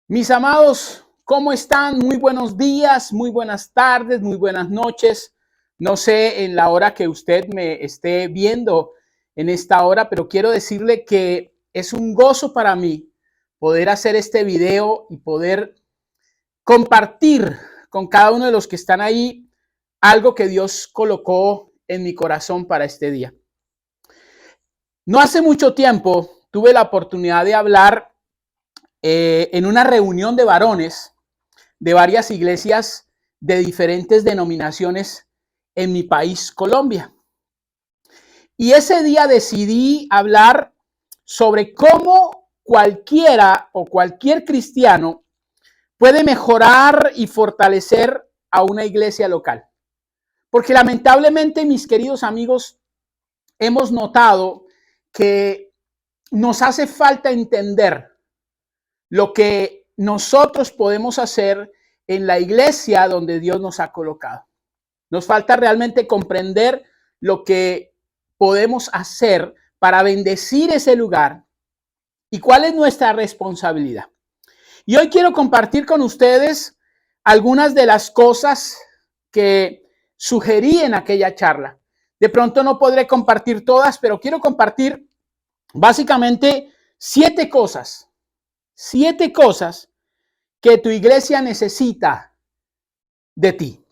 Mis amados, ¿cómo están? Muy buenos días, muy buenas tardes, muy buenas noches. No sé en la hora que usted me esté viendo en esta hora, pero quiero decirle que es un gozo para mí poder hacer este video y poder compartir con cada uno de los que están ahí algo que Dios colocó en mi corazón para este día. No hace mucho tiempo tuve la oportunidad de hablar en una reunión de varones de varias iglesias de diferentes denominaciones en mi país, Colombia. Y ese día decidí hablar sobre cómo cualquiera o cualquier cristiano puede mejorar y fortalecer a una iglesia local. Porque lamentablemente, mis queridos amigos, hemos notado que nos hace falta entender lo que nosotros podemos hacer en la iglesia donde Dios nos ha colocado. Nos falta realmente comprender lo que podemos hacer para bendecir ese lugar y cuál es nuestra responsabilidad. Y hoy quiero compartir con ustedes algunas de las cosas que sugerí en aquella charla. De pronto no podré compartir todas, pero quiero compartir básicamente 7 cosas que tu iglesia necesita de ti.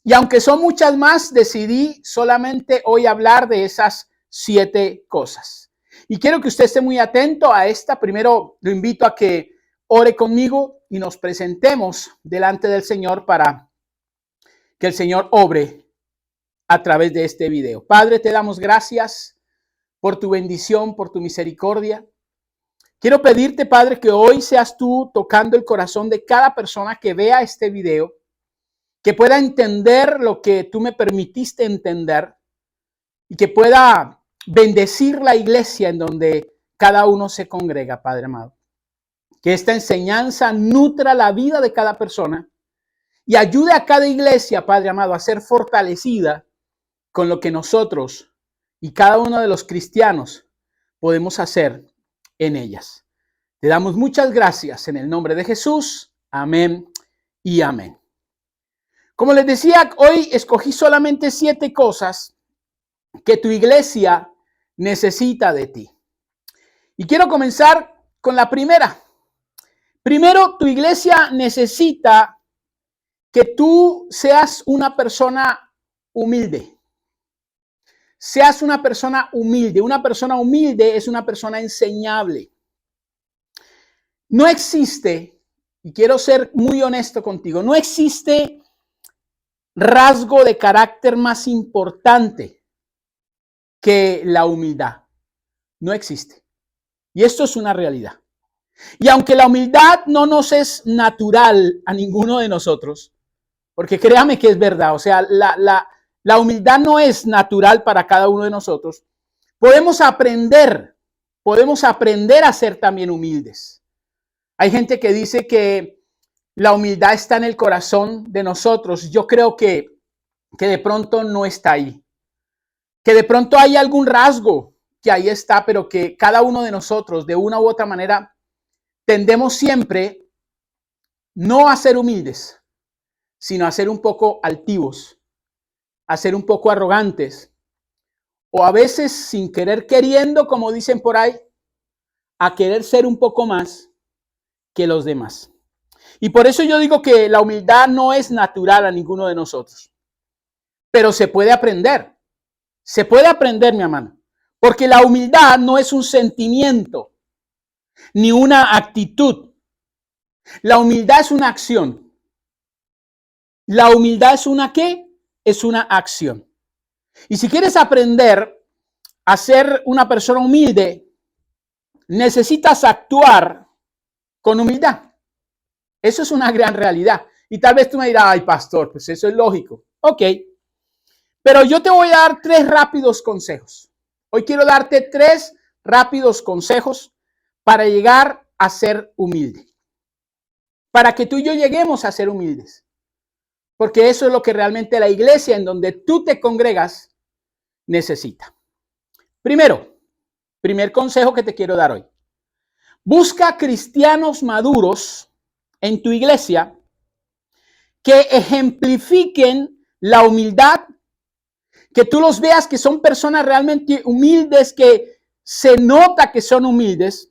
Y aunque son muchas más, decidí solamente hoy hablar de esas 7 cosas. Y quiero que usted esté muy atento a esta. Primero lo invito a que ore conmigo y nos presentemos delante del Señor para que el Señor obre a través de este video. Padre, te damos gracias por tu bendición, por tu misericordia. Quiero pedirte, Padre, que hoy seas tú tocando el corazón de cada persona que vea este video, que pueda entender lo que tú me permitiste entender y que pueda bendecir la iglesia en donde cada uno se congrega, Padre amado. Que esta enseñanza nutra la vida de cada persona y ayude a cada iglesia, Padre amado, a ser fortalecida con lo que nosotros y cada uno de los cristianos podemos hacer en ellas. Te damos muchas gracias en el nombre de Jesús. Amén y amén. Como les decía, hoy escogí solamente 7 cosas que tu iglesia necesita de ti. Y quiero comenzar con la primera. Primero, tu iglesia necesita que tú seas una persona humilde. Seas una persona humilde. Una persona humilde es una persona enseñable. No existe, y quiero ser muy honesto contigo, no existe rasgo de carácter más importante que la humildad. No existe. Y esto es una realidad. Y aunque la humildad no nos es natural a ninguno de nosotros, porque créame que es verdad, o sea, la humildad no es natural para cada uno de nosotros, podemos aprender a ser también humildes. Hay gente que dice que la humildad está en el corazón de nosotros. Yo creo que de pronto no está ahí. Que de pronto hay algún rasgo que ahí está, pero que cada uno de nosotros, de una u otra manera, tendemos siempre no a ser humildes, sino a ser un poco altivos, a ser un poco arrogantes, o a veces sin querer queriendo, como dicen por ahí, a querer ser un poco más que los demás. Y por eso yo digo que la humildad no es natural a ninguno de nosotros, pero se puede aprender. Se puede aprender, mi hermano, porque la humildad no es un sentimiento ni una actitud. La humildad es una acción. La humildad es una ¿qué? Es una acción. Y si quieres aprender a ser una persona humilde, necesitas actuar con humildad. Eso es una gran realidad. Y tal vez tú me dirás, ay, pastor, pues eso es lógico. Ok. Pero yo te voy a dar 3 rápidos consejos. Hoy quiero darte 3 rápidos consejos para llegar a ser humilde. Para que tú y yo lleguemos a ser humildes. Porque eso es lo que realmente la iglesia en donde tú te congregas necesita. Primero, primer consejo que te quiero dar hoy. Busca cristianos maduros en tu iglesia que ejemplifiquen la humildad, que tú los veas que son personas realmente humildes, que se nota que son humildes,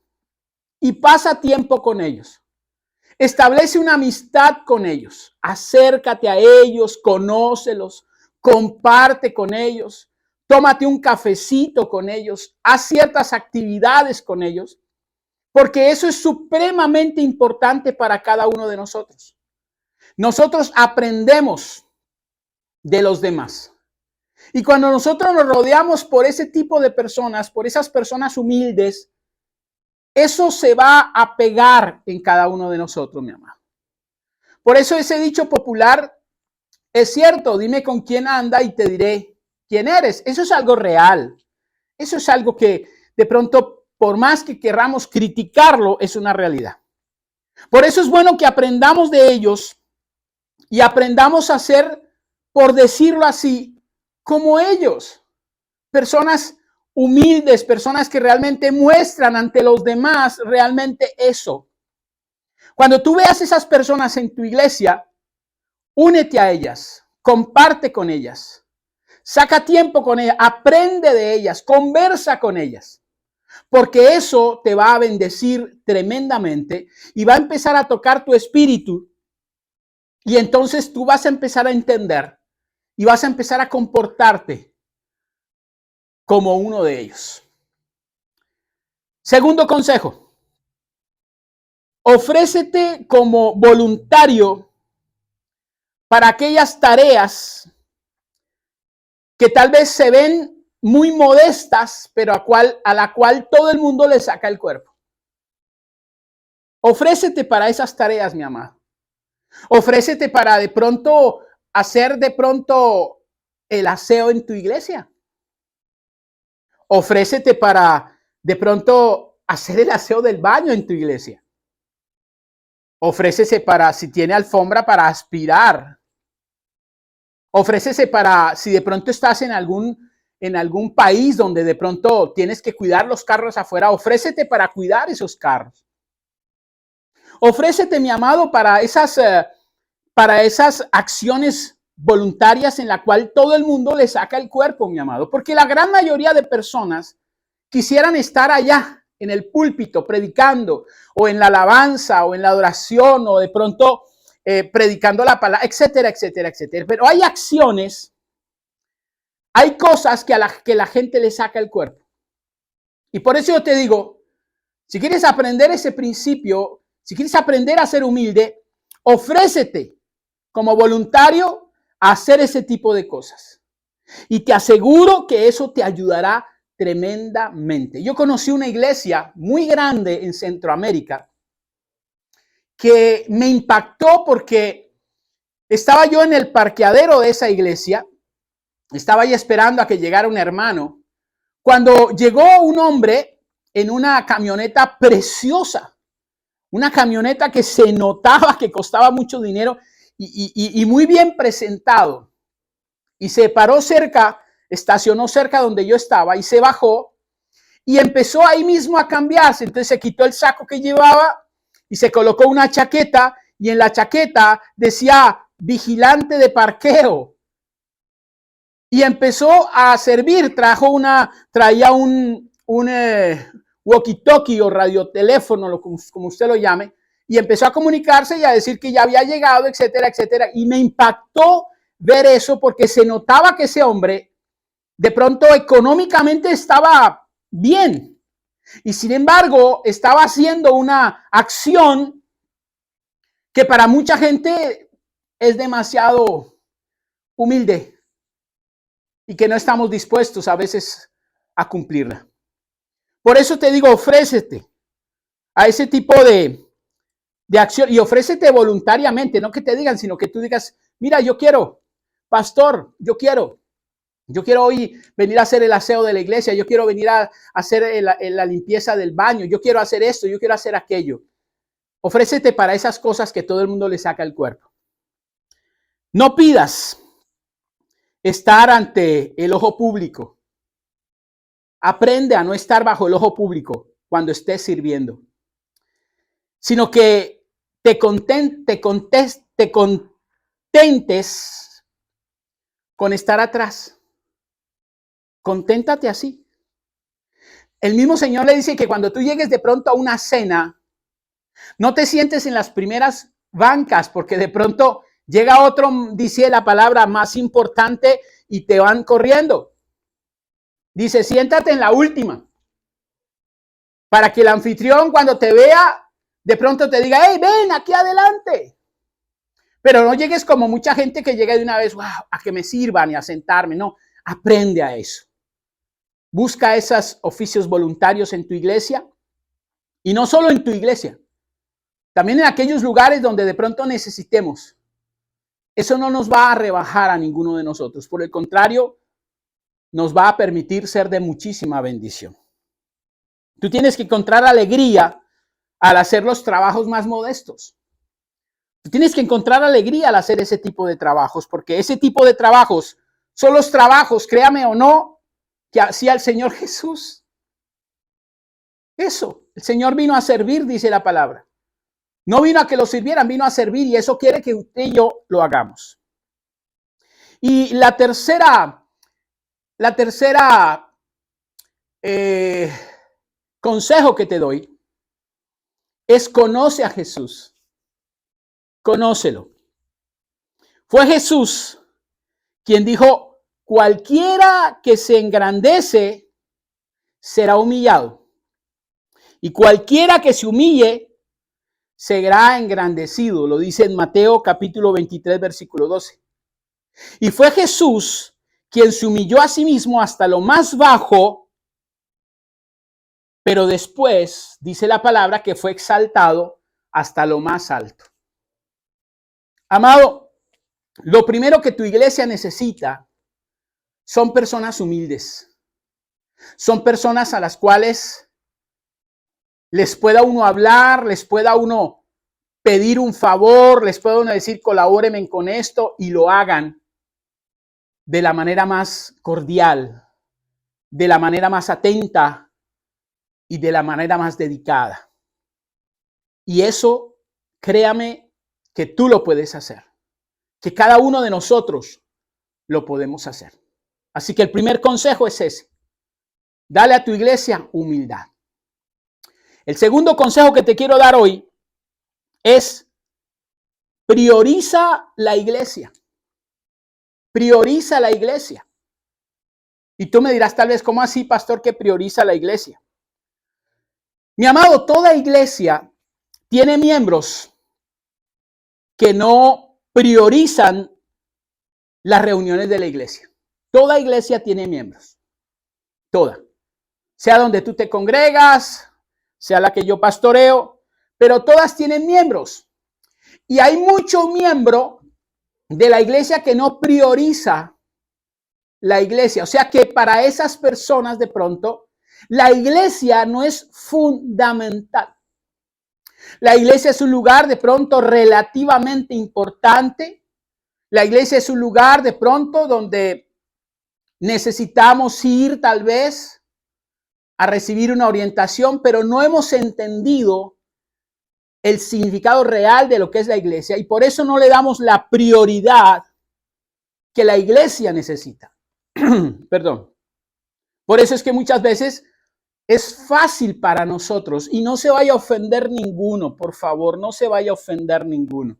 y pasa tiempo con ellos. Establece una amistad con ellos, acércate a ellos, conócelos, comparte con ellos, tómate un cafecito con ellos, haz ciertas actividades con ellos, porque eso es supremamente importante para cada uno de nosotros. Nosotros aprendemos de los demás. Y cuando nosotros nos rodeamos por ese tipo de personas, por esas personas humildes, eso se va a pegar en cada uno de nosotros, mi amado. Por eso ese dicho popular es cierto, dime con quién anda y te diré quién eres. Eso es algo real. Eso es algo que de pronto, por más que querramos criticarlo, es una realidad. Por eso es bueno que aprendamos de ellos y aprendamos a ser, por decirlo así, como ellos. Personas humildes, personas que realmente muestran ante los demás realmente eso. Cuando tú veas esas personas en tu iglesia, únete a ellas, comparte con ellas, saca tiempo con ellas, aprende de ellas, conversa con ellas, porque eso te va a bendecir tremendamente y va a empezar a tocar tu espíritu, y entonces tú vas a empezar a entender y vas a empezar a comportarte como uno de ellos. Segundo consejo, ofrécete como voluntario para aquellas tareas que tal vez se ven muy modestas, pero a la cual todo el mundo le saca el cuerpo. Ofrécete para esas tareas, mi amado. Ofrécete para de pronto hacer de pronto el aseo en tu iglesia. Ofrécete para de pronto hacer el aseo del baño en tu iglesia. Ofrécese para, si tiene alfombra, para aspirar. Ofrécese para, si de pronto estás en algún país donde de pronto tienes que cuidar los carros afuera, ofrécete para cuidar esos carros. Ofrécete, mi amado, para esas acciones voluntarias en la cual todo el mundo le saca el cuerpo, mi amado. Porque la gran mayoría de personas quisieran estar allá en el púlpito predicando, o en la alabanza, o en la adoración, o de pronto predicando la palabra, etcétera, etcétera, etcétera. Pero hay acciones, hay cosas que a la gente le saca el cuerpo. Y por eso yo te digo, si quieres aprender ese principio, si quieres aprender a ser humilde, ofrécete como voluntario a hacer ese tipo de cosas. Y te aseguro que eso te ayudará tremendamente. Yo conocí una iglesia muy grande en Centroamérica que me impactó porque estaba yo en el parqueadero de esa iglesia, estaba ahí esperando a que llegara un hermano, cuando llegó un hombre en una camioneta preciosa, una camioneta que se notaba que costaba mucho dinero y muy bien presentado, y se paró cerca, estacionó cerca donde yo estaba y se bajó y empezó ahí mismo a cambiarse. Entonces se quitó el saco que llevaba y se colocó una chaqueta, y en la chaqueta decía vigilante de parqueo, y empezó a servir. Traía un walkie-talkie o radioteléfono, como usted lo llame, y empezó a comunicarse y a decir que ya había llegado, etcétera, etcétera. Y me impactó ver eso, porque se notaba que ese hombre de pronto económicamente estaba bien, y sin embargo estaba haciendo una acción que para mucha gente es demasiado humilde y que no estamos dispuestos a veces a cumplirla. Por eso te digo, ofrécete a ese tipo de acción, y ofrécete voluntariamente, no que te digan, sino que tú digas, mira, yo quiero, pastor, yo quiero hoy venir a hacer el aseo de la iglesia, yo quiero venir a hacer la limpieza del baño, yo quiero hacer esto, yo quiero hacer aquello. Ofrécete para esas cosas que todo el mundo le saca el cuerpo. No pidas estar ante el ojo público. Aprende a no estar bajo el ojo público cuando estés sirviendo, sino que te contentes con estar atrás. Conténtate así. El mismo Señor le dice que cuando tú llegues de pronto a una cena, no te sientes en las primeras bancas, porque de pronto llega otro, dice la palabra, más importante y te van corriendo. Dice, siéntate en la última, para que el anfitrión cuando te vea, de pronto te diga, hey, ven aquí adelante. Pero no llegues como mucha gente que llega de una vez, wow, a que me sirvan y a sentarme. No, aprende a eso. Busca esos oficios voluntarios en tu iglesia, y no solo en tu iglesia, también en aquellos lugares donde de pronto necesitemos. Eso no nos va a rebajar a ninguno de nosotros. Por el contrario, nos va a permitir ser de muchísima bendición. Tú tienes que encontrar alegría al hacer los trabajos más modestos. Tú tienes que encontrar alegría al hacer ese tipo de trabajos, porque ese tipo de trabajos son los trabajos, créame o no, que hacía el Señor Jesús. Eso, el Señor vino a servir, dice la palabra. No vino a que lo sirvieran, vino a servir, y eso quiere que usted y yo lo hagamos. Y la tercera consejo que te doy es: conoce a Jesús. Conócelo. Fue Jesús quien dijo: cualquiera que se engrandece será humillado, y cualquiera que se humille será engrandecido. Lo dice en Mateo capítulo 23, versículo 12. Y fue Jesús quien se humilló a sí mismo hasta lo más bajo, pero después dice la palabra que fue exaltado hasta lo más alto. Amado, lo primero que tu iglesia necesita son personas humildes. Son personas a las cuales les pueda uno hablar, les pueda uno pedir un favor, les pueda uno decir, colabórenme con esto, y lo hagan de la manera más cordial, de la manera más atenta y de la manera más dedicada. Y eso, créame, que tú lo puedes hacer, que cada uno de nosotros lo podemos hacer. Así que el primer consejo es ese: dale a tu iglesia humildad. El segundo consejo que te quiero dar hoy es: prioriza la iglesia. Prioriza la iglesia. Y tú me dirás tal vez, ¿cómo así, pastor, que prioriza la iglesia? Mi amado, toda iglesia tiene miembros que no priorizan las reuniones de la iglesia. Toda iglesia tiene miembros. Toda. Sea donde tú te congregas, sea la que yo pastoreo, pero todas tienen miembros. Y hay mucho miembro de la iglesia que no prioriza la iglesia. O sea que para esas personas de pronto la iglesia no es fundamental. La iglesia es un lugar de pronto relativamente importante. La iglesia es un lugar de pronto donde necesitamos ir tal vez a recibir una orientación, pero no hemos entendido el significado real de lo que es la iglesia, y por eso no le damos la prioridad que la iglesia necesita. Perdón. Por eso es que muchas veces es fácil para nosotros, y no se vaya a ofender ninguno, por favor, no se vaya a ofender ninguno.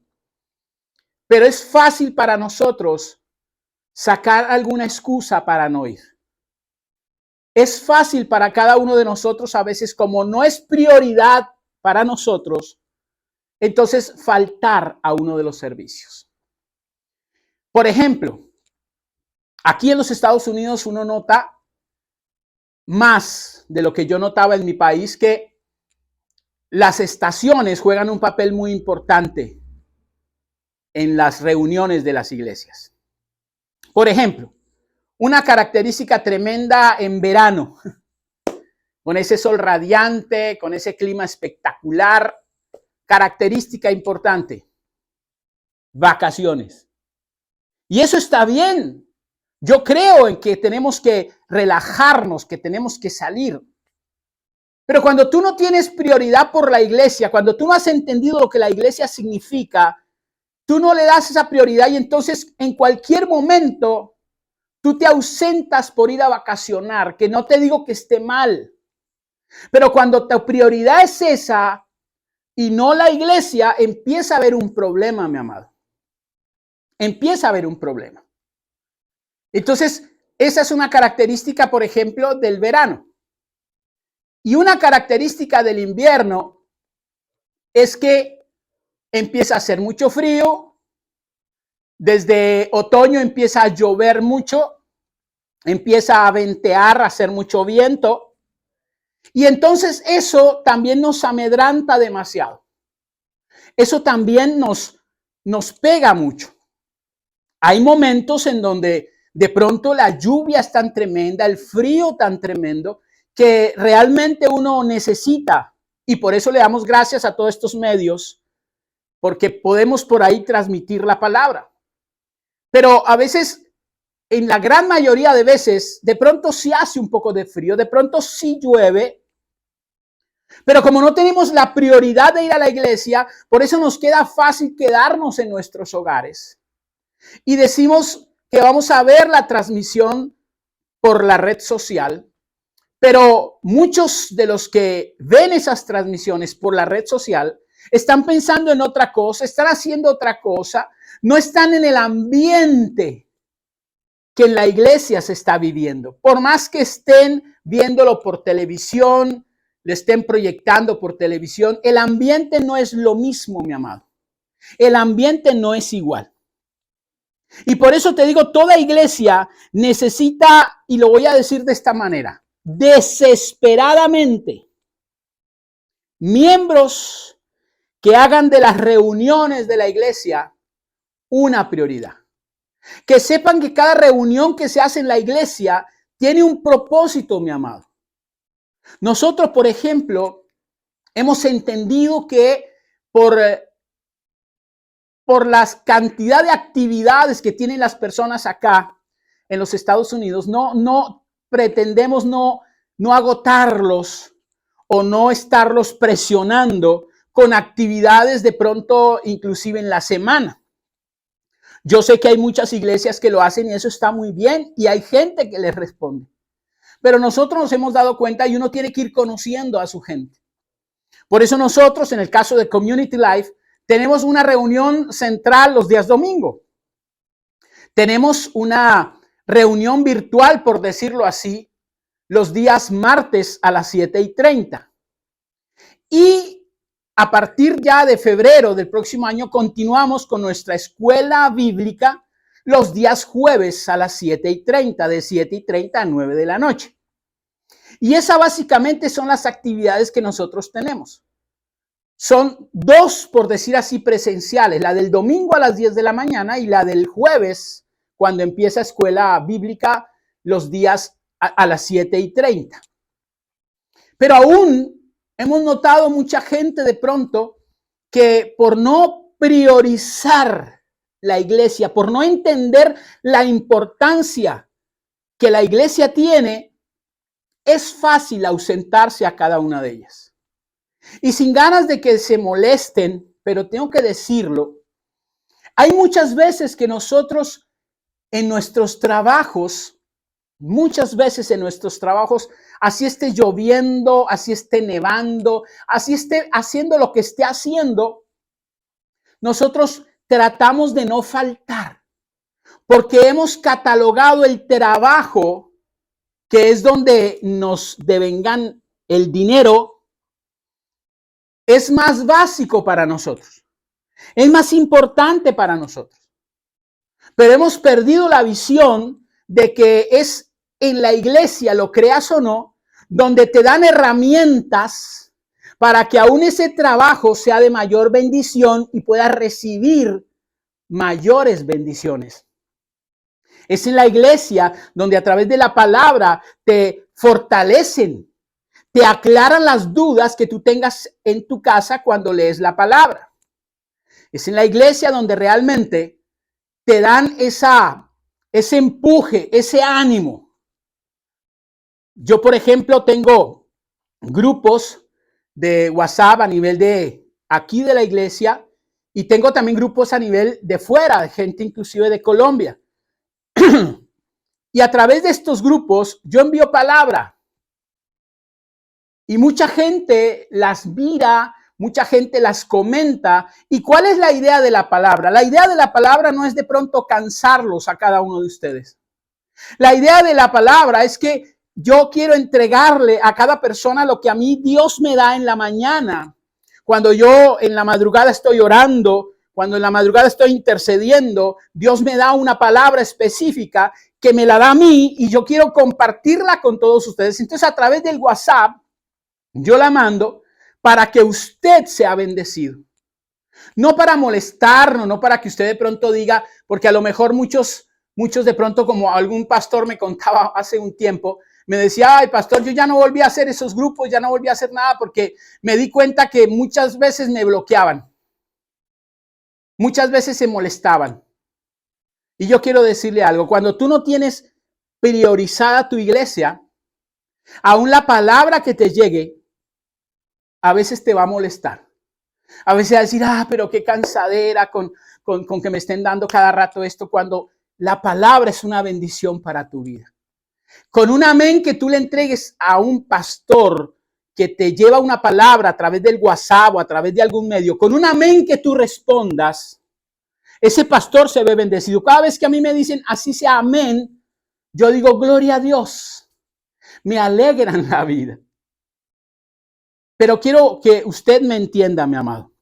Pero es fácil para nosotros sacar alguna excusa para no ir. Es fácil para cada uno de nosotros, a veces, como no es prioridad para nosotros, entonces faltar a uno de los servicios. Por ejemplo, aquí en los Estados Unidos uno nota más de lo que yo notaba en mi país, que las estaciones juegan un papel muy importante en las reuniones de las iglesias. Por ejemplo, una característica tremenda en verano, con ese sol radiante, con ese clima espectacular, característica importante: vacaciones. Y eso está bien. Yo creo en que tenemos que relajarnos, que tenemos que salir. Pero cuando tú no tienes prioridad por la iglesia, cuando tú no has entendido lo que la iglesia significa, tú no le das esa prioridad y entonces en cualquier momento tú te ausentas por ir a vacacionar, que no te digo que esté mal, pero cuando tu prioridad es esa y no la iglesia, empieza a haber un problema, mi amado. Empieza a haber un problema. Entonces, esa es una característica, por ejemplo, del verano. Y una característica del invierno es que empieza a hacer mucho frío, desde otoño empieza a llover mucho, empieza a ventear, a hacer mucho viento, y entonces eso también nos amedranta demasiado. Eso también nos pega mucho. Hay momentos en donde de pronto la lluvia es tan tremenda, el frío tan tremendo, que realmente uno necesita, y por eso le damos gracias a todos estos medios, porque podemos por ahí transmitir la palabra. Pero a veces, en la gran mayoría de veces, de pronto sí hace un poco de frío, de pronto sí llueve, pero como no tenemos la prioridad de ir a la iglesia, por eso nos queda fácil quedarnos en nuestros hogares. Y decimos que vamos a ver la transmisión por la red social, pero muchos de los que ven esas transmisiones por la red social están pensando en otra cosa, están haciendo otra cosa, no están en el ambiente que en la iglesia se está viviendo. Por más que estén viéndolo por televisión, le estén proyectando por televisión, el ambiente no es lo mismo, mi amado. El ambiente no es igual. Y por eso te digo, toda iglesia necesita, y lo voy a decir de esta manera, desesperadamente, miembros que hagan de las reuniones de la iglesia una prioridad. Que sepan que cada reunión que se hace en la iglesia tiene un propósito, mi amado. Nosotros, por ejemplo, hemos entendido que por la cantidad de actividades que tienen las personas acá en los Estados Unidos, no pretendemos no agotarlos o no estarlos presionando con actividades de pronto inclusive en la semana. Yo sé que hay muchas iglesias que lo hacen y eso está muy bien y hay gente que les responde. Pero nosotros nos hemos dado cuenta y uno tiene que ir conociendo a su gente. Por eso nosotros, en el caso de Community Life, tenemos una reunión central los días domingo. Tenemos una reunión virtual, por decirlo así, los días martes a las 7:30. Y a partir ya de febrero del próximo año continuamos con nuestra escuela bíblica los días jueves a las 7:30, de 7:30 a 9 de la noche. Y esas básicamente son las actividades que nosotros tenemos. Son dos, por decir así, presenciales, la del domingo a las 10 de la mañana y la del jueves, cuando empieza escuela bíblica, los días a las 7:30. Pero aún hemos notado mucha gente de pronto que por no priorizar la iglesia, por no entender la importancia que la iglesia tiene, es fácil ausentarse a cada una de ellas. Y sin ganas de que se molesten, pero tengo que decirlo, hay muchas veces que nosotros en nuestros trabajos, así esté lloviendo, así esté nevando, así esté haciendo lo que esté haciendo, nosotros tratamos de no faltar, porque hemos catalogado el trabajo, que es donde nos devengan el dinero, es más básico para nosotros, es más importante para nosotros. Pero hemos perdido la visión de que es en la iglesia, lo creas o no, donde te dan herramientas para que aún ese trabajo sea de mayor bendición y puedas recibir mayores bendiciones. Es en la iglesia donde a través de la palabra te fortalecen, te aclaran las dudas que tú tengas en tu casa cuando lees la palabra. Es en la iglesia donde realmente te dan ese empuje, ese ánimo. Yo, por ejemplo, tengo grupos de WhatsApp a nivel de aquí de la iglesia y tengo también grupos a nivel de fuera, de gente inclusive de Colombia. Y a través de estos grupos yo envío palabra y mucha gente las mira, mucha gente las comenta. ¿Y cuál es la idea de la palabra? La idea de la palabra no es de pronto cansarlos a cada uno de ustedes. La idea de la palabra es que yo quiero entregarle a cada persona lo que a mí Dios me da en la mañana. Cuando yo en la madrugada estoy orando, cuando en la madrugada estoy intercediendo, Dios me da una palabra específica que me la da a mí y yo quiero compartirla con todos ustedes. Entonces, a través del WhatsApp, yo la mando para que usted sea bendecido. No para molestarnos, no para que usted de pronto diga, porque a lo mejor muchos de pronto, como algún pastor me contaba hace un tiempo, me decía, ay, pastor, yo ya no volví a hacer esos grupos, ya no volví a hacer nada porque me di cuenta que muchas veces me bloqueaban. Muchas veces se molestaban. Y yo quiero decirle algo, cuando tú no tienes priorizada tu iglesia, aún la palabra que te llegue, a veces te va a molestar. A veces a decir, pero qué cansadera con que me estén dando cada rato esto, cuando la palabra es una bendición para tu vida. Con un amén que tú le entregues a un pastor que te lleva una palabra a través del WhatsApp o a través de algún medio, con un amén que tú respondas, ese pastor se ve bendecido. Cada vez que a mí me dicen así sea amén, yo digo gloria a Dios. Me alegran la vida. Pero quiero que usted me entienda, mi amado.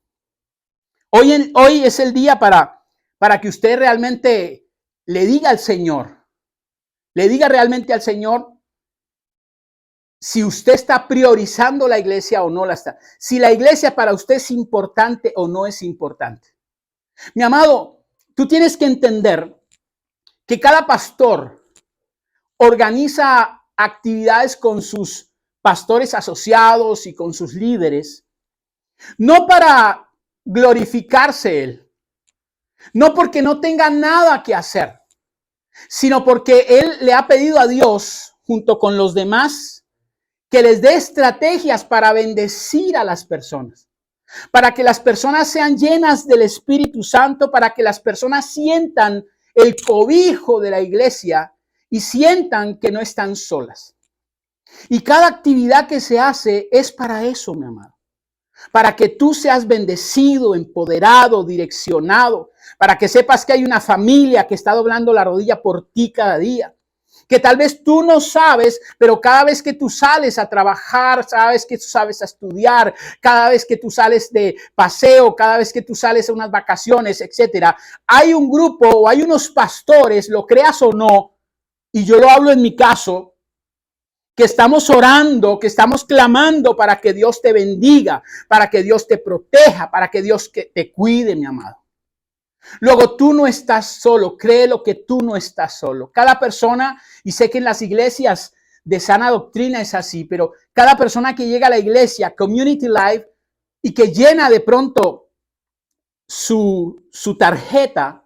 Hoy es el día para que usted realmente le diga al Señor, si usted está priorizando la iglesia o no la está. Si la iglesia para usted es importante o no es importante. Mi amado, tú tienes que entender que cada pastor organiza actividades con sus pastores asociados y con sus líderes, no para glorificarse él, no porque no tenga nada que hacer, sino porque él le ha pedido a Dios, junto con los demás, que les dé estrategias para bendecir a las personas, para que las personas sean llenas del Espíritu Santo, para que las personas sientan el cobijo de la iglesia y sientan que no están solas. Y cada actividad que se hace es para eso, mi amado. Para que tú seas bendecido, empoderado, direccionado, para que sepas que hay una familia que está doblando la rodilla por ti cada día. Que tal vez tú no sabes, pero cada vez que tú sales a trabajar, cada vez que tú sales a estudiar, cada vez que tú sales de paseo, cada vez que tú sales a unas vacaciones, etcétera, hay un grupo o hay unos pastores, lo creas o no, y yo lo hablo en mi caso, que estamos orando, que estamos clamando para que Dios te bendiga, para que Dios te proteja, para que Dios te cuide, mi amado. Luego tú no estás solo, créelo que tú no estás solo. Cada persona, y sé que en las iglesias de sana doctrina es así, pero cada persona que llega a la iglesia, Community Life, y que llena de pronto su tarjeta,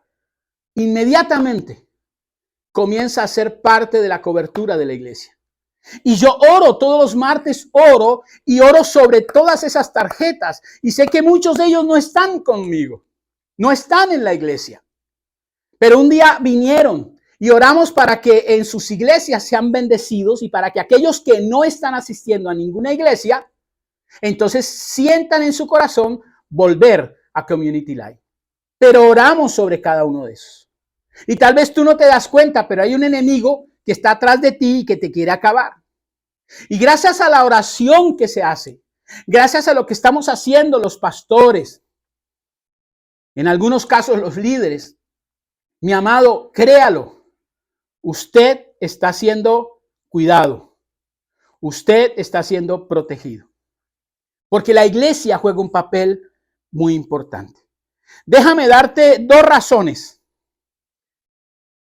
inmediatamente comienza a ser parte de la cobertura de la iglesia. Y yo oro todos los martes, oro sobre todas esas tarjetas. Y sé que muchos de ellos no están conmigo, no están en la iglesia. Pero un día vinieron y oramos para que en sus iglesias sean bendecidos y para que aquellos que no están asistiendo a ninguna iglesia, entonces sientan en su corazón volver a Community Life. Pero oramos sobre cada uno de esos. Y tal vez tú no te das cuenta, pero hay un enemigo que está atrás de ti y que te quiere acabar. Y gracias a la oración que se hace, gracias a lo que estamos haciendo los pastores, en algunos casos los líderes, mi amado, créalo, usted está siendo cuidado, usted está siendo protegido, porque la iglesia juega un papel muy importante. Déjame darte 2 razones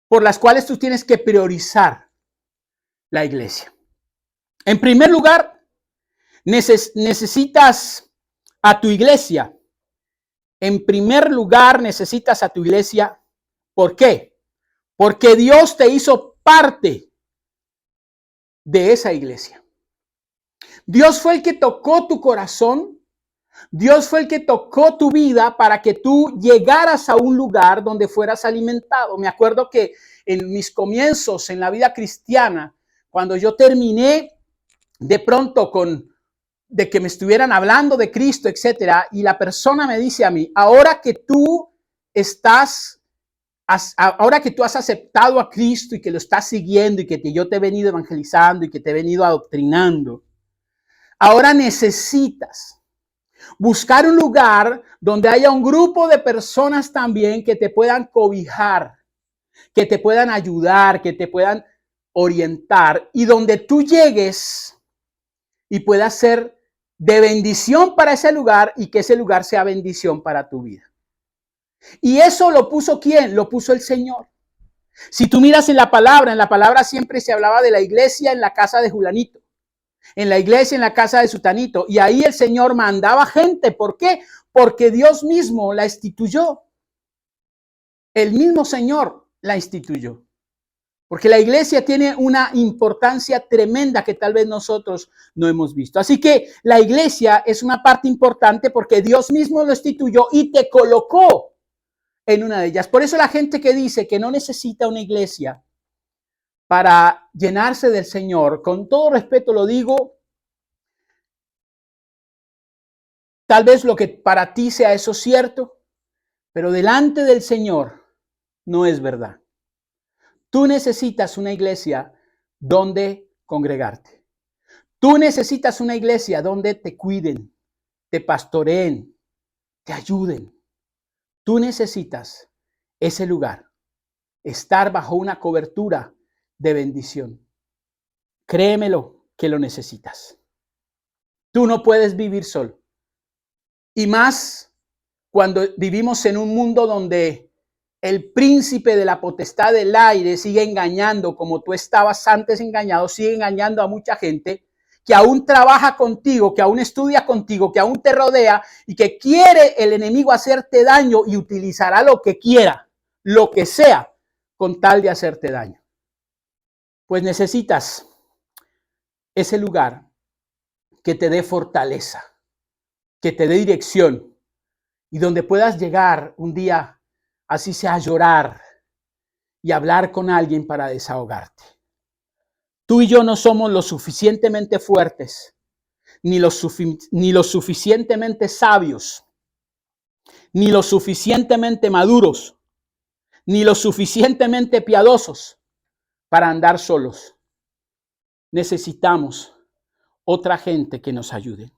por las cuales tú tienes que priorizar la iglesia. En primer lugar, necesitas a tu iglesia. En primer lugar, necesitas a tu iglesia. ¿Por qué? Porque Dios te hizo parte de esa iglesia. Dios fue el que tocó tu corazón. Dios fue el que tocó tu vida para que tú llegaras a un lugar donde fueras alimentado. Me acuerdo que en mis comienzos en la vida cristiana, cuando yo terminé de pronto de que me estuvieran hablando de Cristo, etcétera, y la persona me dice a mí, ahora que tú has aceptado a Cristo y que lo estás siguiendo y que yo te he venido evangelizando y que te he venido adoctrinando, ahora necesitas buscar un lugar donde haya un grupo de personas también que te puedan cobijar, que te puedan ayudar, que te puedan orientar y donde tú llegues y puedas ser de bendición para ese lugar y que ese lugar sea bendición para tu vida. Y eso lo puso ¿quién? Lo puso el Señor. Si tú miras en la palabra siempre se hablaba de la iglesia en la casa de Julanito, en la iglesia en la casa de Sutanito, y ahí el Señor mandaba gente. ¿Por qué? Porque Dios mismo la instituyó. El mismo Señor la instituyó. Porque la iglesia tiene una importancia tremenda que tal vez nosotros no hemos visto. Así que la iglesia es una parte importante porque Dios mismo lo instituyó y te colocó en una de ellas. Por eso la gente que dice que no necesita una iglesia para llenarse del Señor, con todo respeto lo digo, tal vez lo que para ti sea eso cierto, pero delante del Señor no es verdad. Tú necesitas una iglesia donde congregarte. Tú necesitas una iglesia donde te cuiden, te pastoreen, te ayuden. Tú necesitas ese lugar, estar bajo una cobertura de bendición. Créemelo que lo necesitas. Tú no puedes vivir solo. Y más cuando vivimos en un mundo donde el príncipe de la potestad del aire sigue engañando, como tú estabas antes engañado, sigue engañando a mucha gente que aún trabaja contigo, que aún estudia contigo, que aún te rodea y que quiere el enemigo hacerte daño y utilizará lo que quiera, lo que sea, con tal de hacerte daño. Pues necesitas ese lugar que te dé fortaleza, que te dé dirección y donde puedas llegar un día, así sea, a llorar y hablar con alguien para desahogarte. Tú y yo no somos lo suficientemente fuertes, ni lo suficientemente sabios, ni lo suficientemente maduros, ni lo suficientemente piadosos para andar solos. Necesitamos otra gente que nos ayude.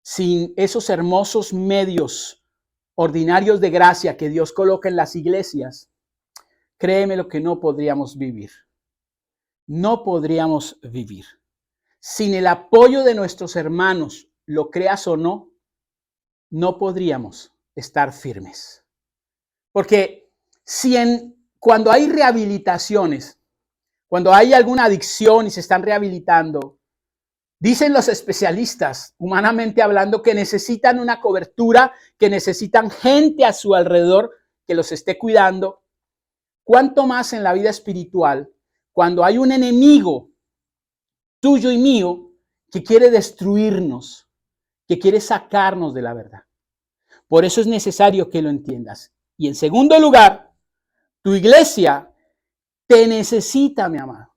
Sin esos hermosos medios ordinarios de gracia que Dios coloca en las iglesias, créeme lo que no podríamos vivir. No podríamos vivir. Sin el apoyo de nuestros hermanos, lo creas o no, no podríamos estar firmes. Porque cuando hay rehabilitaciones, cuando hay alguna adicción y se están rehabilitando, dicen los especialistas, humanamente hablando, que necesitan una cobertura, que necesitan gente a su alrededor que los esté cuidando. ¿Cuánto más en la vida espiritual, cuando hay un enemigo tuyo y mío que quiere destruirnos, que quiere sacarnos de la verdad? Por eso es necesario que lo entiendas. Y en segundo lugar, tu iglesia te necesita, mi amado.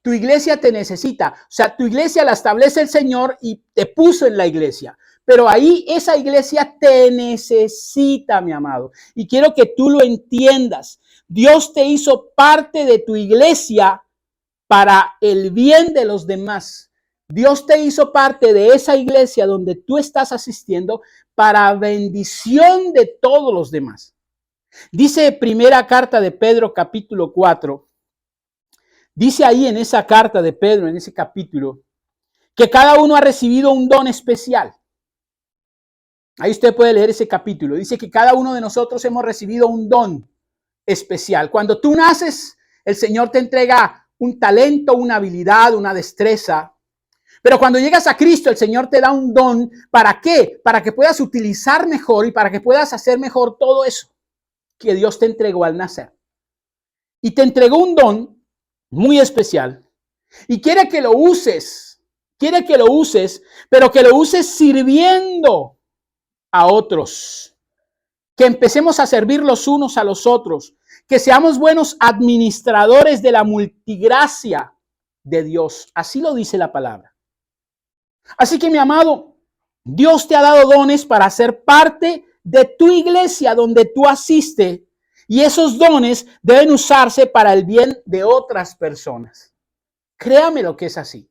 Tu iglesia te necesita. O sea, tu iglesia la establece el Señor y te puso en la iglesia. Pero ahí esa iglesia te necesita, mi amado. Y quiero que tú lo entiendas. Dios te hizo parte de tu iglesia para el bien de los demás. Dios te hizo parte de esa iglesia donde tú estás asistiendo para bendición de todos los demás. Dice primera carta de Pedro, capítulo 4. Dice ahí en esa carta de Pedro, en ese capítulo, que cada uno ha recibido un don especial. Ahí usted puede leer ese capítulo. Dice que cada uno de nosotros hemos recibido un don especial. Cuando tú naces, el Señor te entrega un talento, una habilidad, una destreza. Pero cuando llegas a Cristo, el Señor te da un don. ¿Para qué? Para que puedas utilizar mejor y para que puedas hacer mejor todo eso que Dios te entregó al nacer. Y te entregó un don muy especial y quiere que lo uses quiere que lo uses, pero que lo uses sirviendo a otros. Que empecemos a servir los unos a los otros. Que seamos buenos administradores de la multigracia de Dios. Así lo dice la palabra. Así que, mi amado, Dios te ha dado dones para ser parte de tu iglesia donde tú asistes. Y esos dones deben usarse para el bien de otras personas. Créame lo que es así.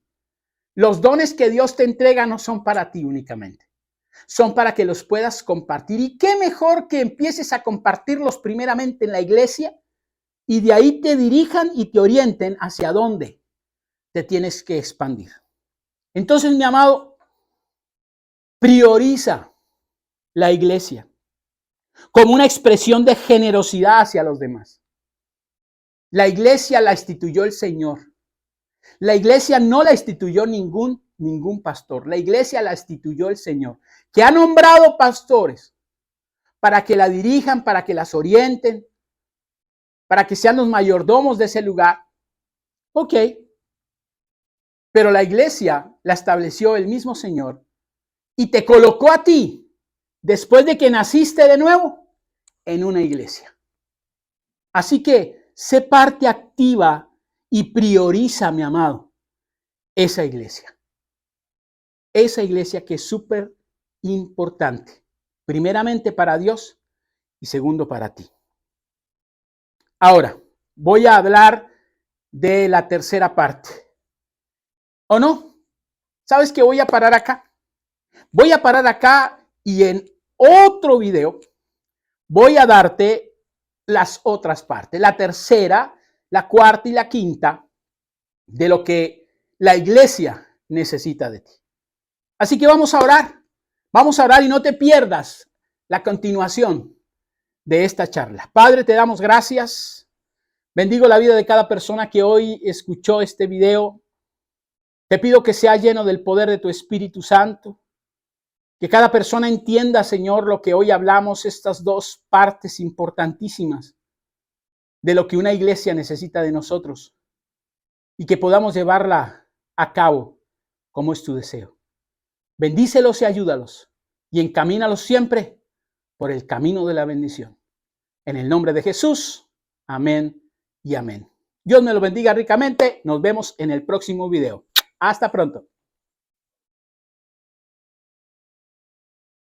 Los dones que Dios te entrega no son para ti únicamente. Son para que los puedas compartir. Y qué mejor que empieces a compartirlos primeramente en la iglesia y de ahí te dirijan y te orienten hacia dónde te tienes que expandir. Entonces, mi amado, prioriza la iglesia como una expresión de generosidad hacia los demás. La iglesia la instituyó el Señor. La iglesia no la instituyó ningún pastor. La iglesia la instituyó el Señor, que ha nombrado pastores para que la dirijan, para que las orienten, para que sean los mayordomos de ese lugar. Ok. Pero la iglesia la estableció el mismo Señor y te colocó a ti, después de que naciste de nuevo, en una iglesia. Así que sé parte activa y prioriza, mi amado, esa iglesia. Esa iglesia que es súper importante. Primeramente para Dios y segundo para ti. Ahora, voy a hablar de la tercera parte. ¿O no? ¿Sabes qué? Voy a parar acá. Voy a parar acá y en otro video voy a darte las otras partes. La tercera, la cuarta y la quinta de lo que la iglesia necesita de ti. Así que vamos a orar. Vamos a orar y no te pierdas la continuación de esta charla. Padre, te damos gracias. Bendigo la vida de cada persona que hoy escuchó este video. Te pido que sea lleno del poder de tu Espíritu Santo. Que cada persona entienda, Señor, lo que hoy hablamos, estas dos partes importantísimas de lo que una iglesia necesita de nosotros y que podamos llevarla a cabo como es tu deseo. Bendícelos y ayúdalos y encamínalos siempre por el camino de la bendición. En el nombre de Jesús, amén y amén. Dios me lo bendiga ricamente. Nos vemos en el próximo video. Hasta pronto.